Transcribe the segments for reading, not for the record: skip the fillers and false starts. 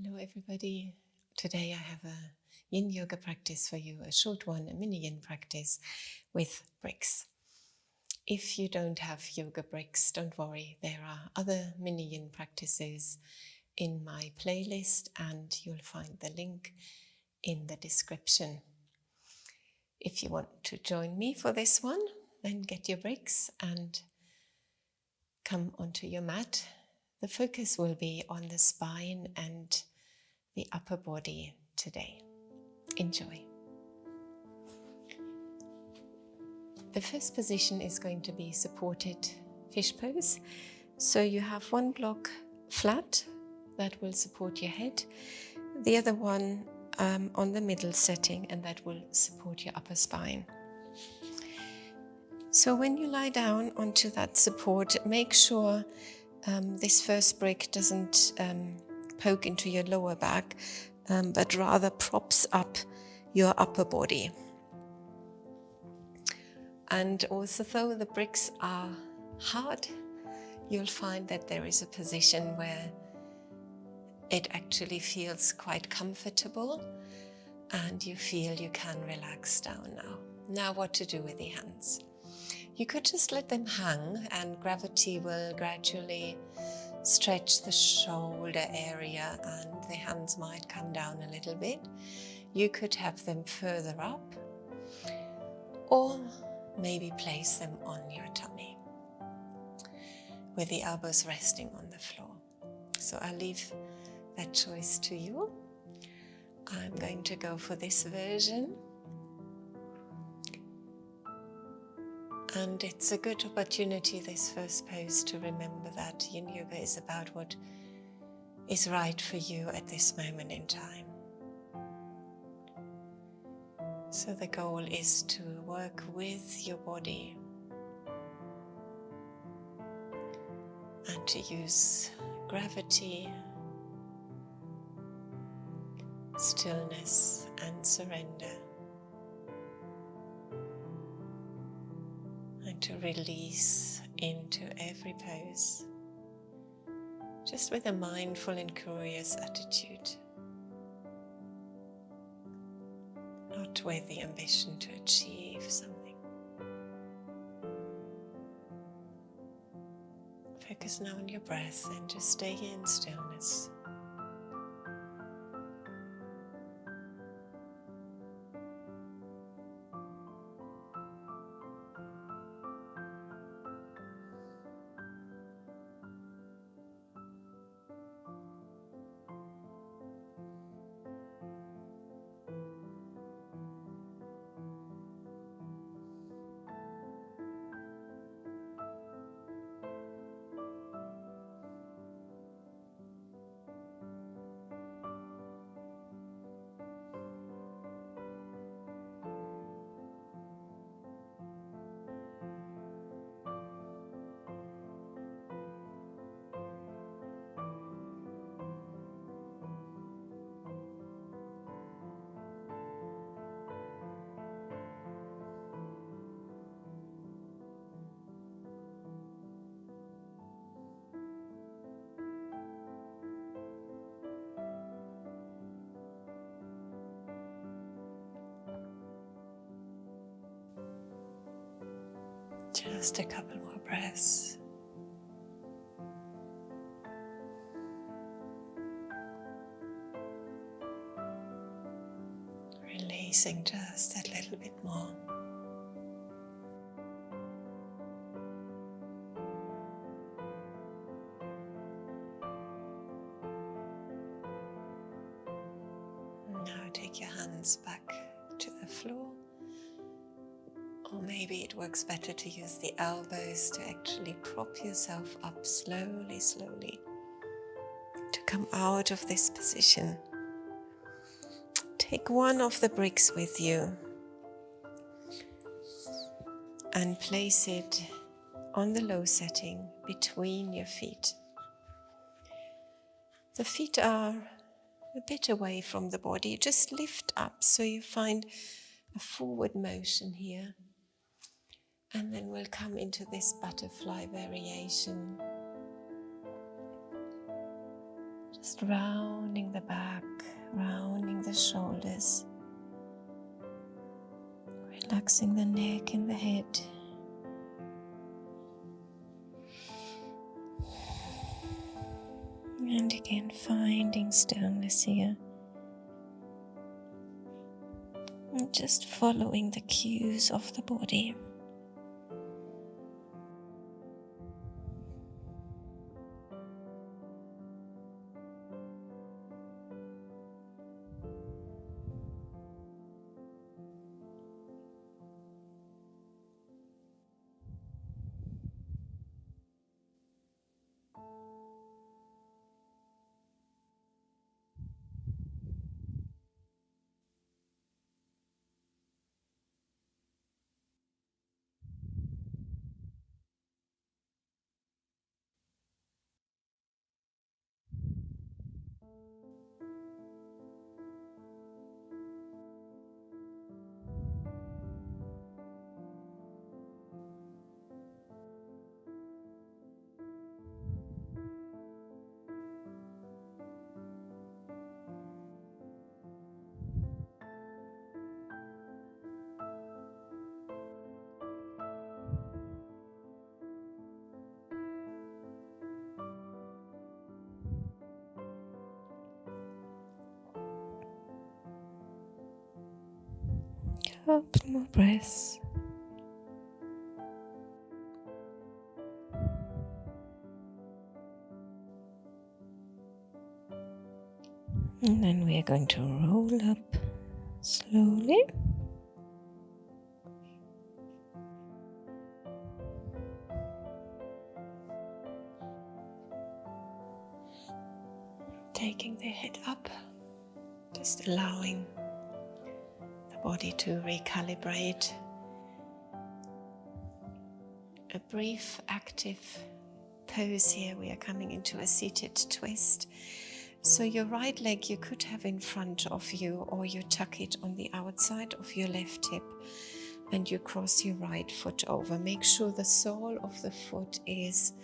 Hello everybody. Today I have a Yin Yoga practice for you, a short one, a mini Yin practice with bricks. If you don't have yoga bricks, don't worry, there are other mini Yin practices in my playlist and you'll find the link in the description. If you want to join me for this one, then get your bricks and come onto your mat. The focus will be on the spine and the upper body today. Enjoy. The first position is going to be supported fish pose. So you have one block flat that will support your head, the other one on the middle setting, and that will support your upper spine. So when you lie down onto that support, make sure this first brick doesn't poke into your lower back, but rather props up your upper body. And also, though the bricks are hard, you'll find that there is a position where it actually feels quite comfortable and you feel you can relax down now. Now what to do with the hands? You could just let them hang and gravity will gradually stretch the shoulder area and the hands might come down a little bit. You could have them further up or maybe place them on your tummy with the elbows resting on the floor. So I'll leave that choice to you. I'm going to go for this version. And it's a good opportunity, this first pose, to remember that Yin Yoga is about what is right for you at this moment in time. So the goal is to work with your body and to use gravity, stillness and surrender, and to release into every pose, just with a mindful and curious attitude, not with the ambition to achieve something. Focus now on your breath and just stay here in stillness. Just a couple more breaths. Releasing just a little bit more. Now take your hands back to the floor. Or maybe it works better to use the elbows to actually prop yourself up slowly, slowly, to come out of this position. Take one of the bricks with you and place it on the low setting between your feet. The feet are a bit away from the body. Just lift up so you find a forward motion here. And then we'll come into this butterfly variation. Just rounding the back, rounding the shoulders, relaxing the neck and the head. And again, finding stillness here. And just following the cues of the body. Couple more breaths. And then we are going to roll up slowly. Taking the head up, just allowing the body to recalibrate. A brief active pose here. We are coming into a seated twist. So your right leg you could have in front of you, or you tuck it on the outside of your left hip and you cross your right foot over. Make sure the sole of the foot is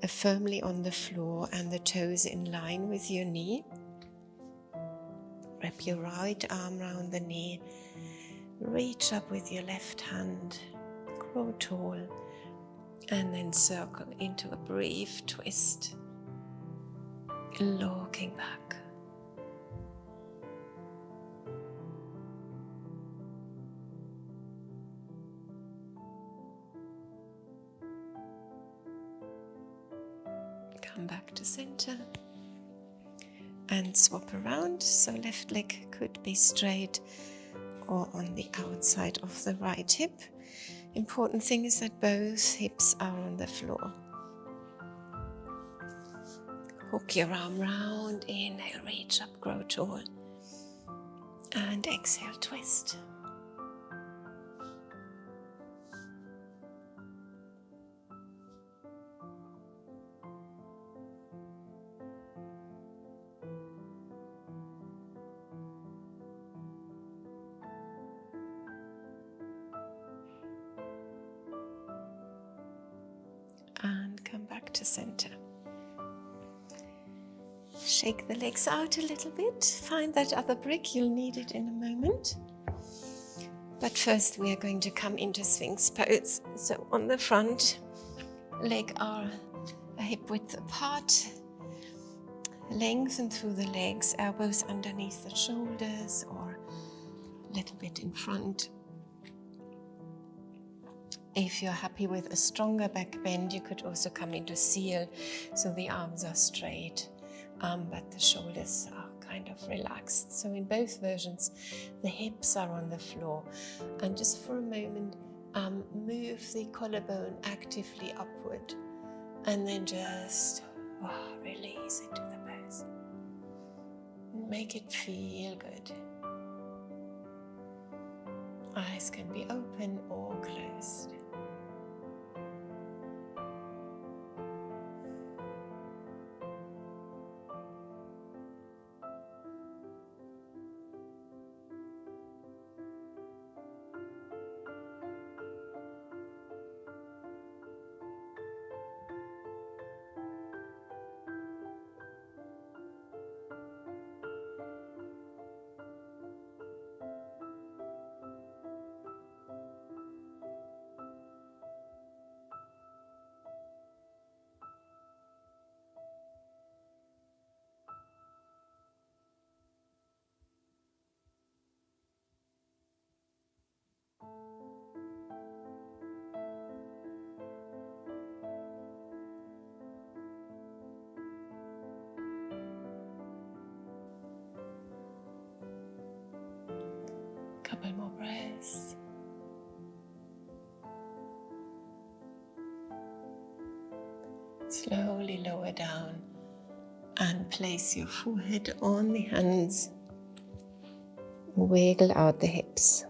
firmly on the floor and the toes in line with your knee. Wrap your right arm around the knee, reach up with your left hand, grow tall, and then circle into a brief twist, looking back. Come back to center and swap around. So left leg could be straight or on the outside of the right hip. Important thing is that both hips are on the floor. Hook your arm round, inhale, reach up, grow tall, and exhale, twist. And come back to center. Shake the legs out a little bit. Find that other brick, you'll need it in a moment. But first we are going to come into Sphinx pose. So on the front, leg are a hip width apart. Lengthen through the legs, elbows underneath the shoulders or a little bit in front. If you're happy with a stronger back bend, you could also come into seal, so the arms are straight, but the shoulders are kind of relaxed. So in both versions, the hips are on the floor. And just for a moment, move the collarbone actively upward, and then just release into the pose. Make it feel good. Eyes can be open or closed. breath. Slowly lower down and place your forehead on the hands. Wiggle out the hips.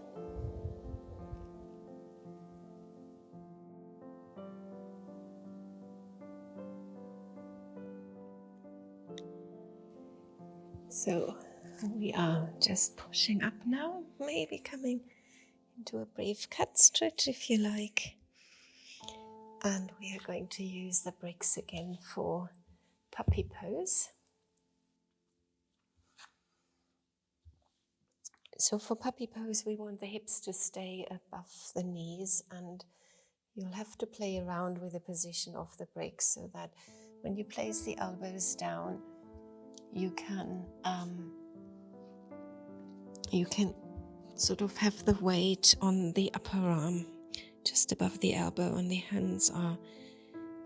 So we are just pushing up now, maybe coming into a brief cat stretch if you like. And we are going to use the bricks again for puppy pose. So for puppy pose, we want the hips to stay above the knees, and you'll have to play around with the position of the bricks so that when you place the elbows down, you can sort of have the weight on the upper arm just above the elbow, and the hands are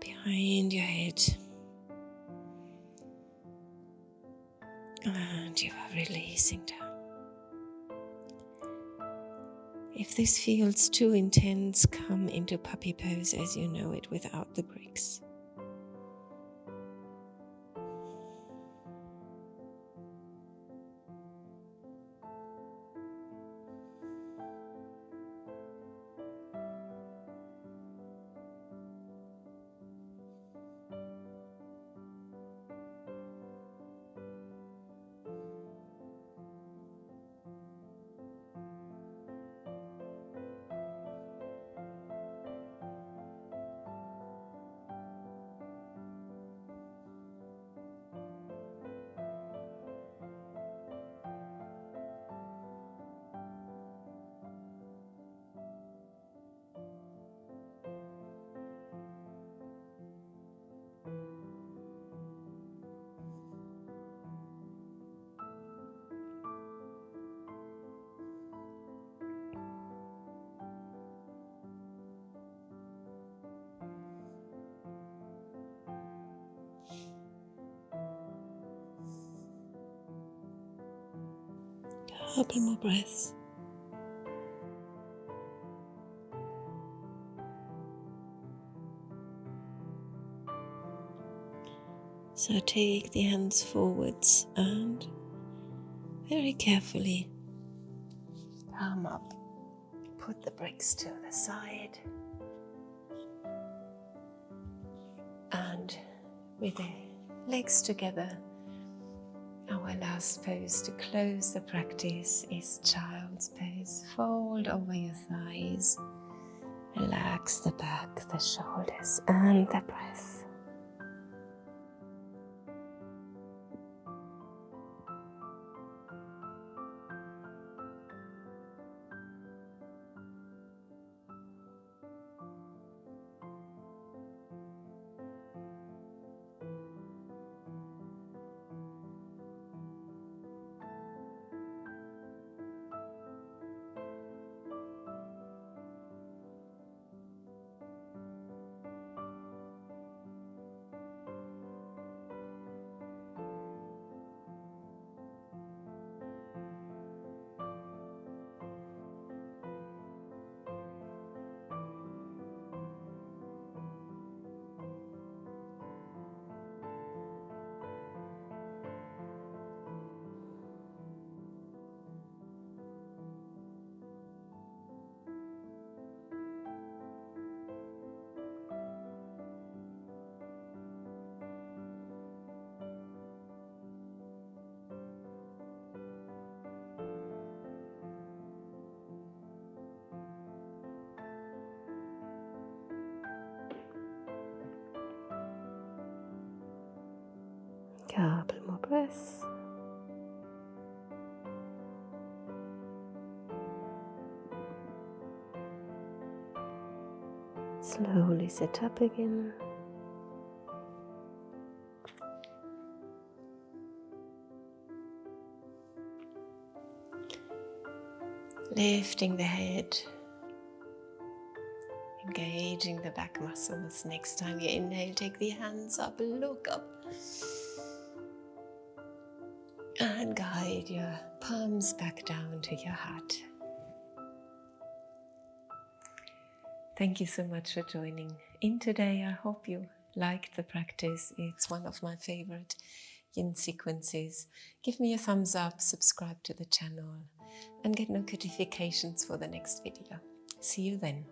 behind your head. And you are releasing down. If this feels too intense, come into puppy pose as you know it without the bricks. A couple more breaths. So take the hands forwards and very carefully palm up. Put the bricks to the side. And with the legs together, our last pose to close the practice is child's pose. Fold over your thighs. Relax the back, the shoulders, and the breath. Couple more breaths. Slowly sit up again. Lifting the head. Engaging the back muscles. Next time you inhale, take the hands up, look up. And guide your palms back down to your heart. Thank you so much for joining in today. I hope you liked the practice. It's one of my favorite yin sequences. Give me a thumbs up, subscribe to the channel, and get notifications for the next video. See you then.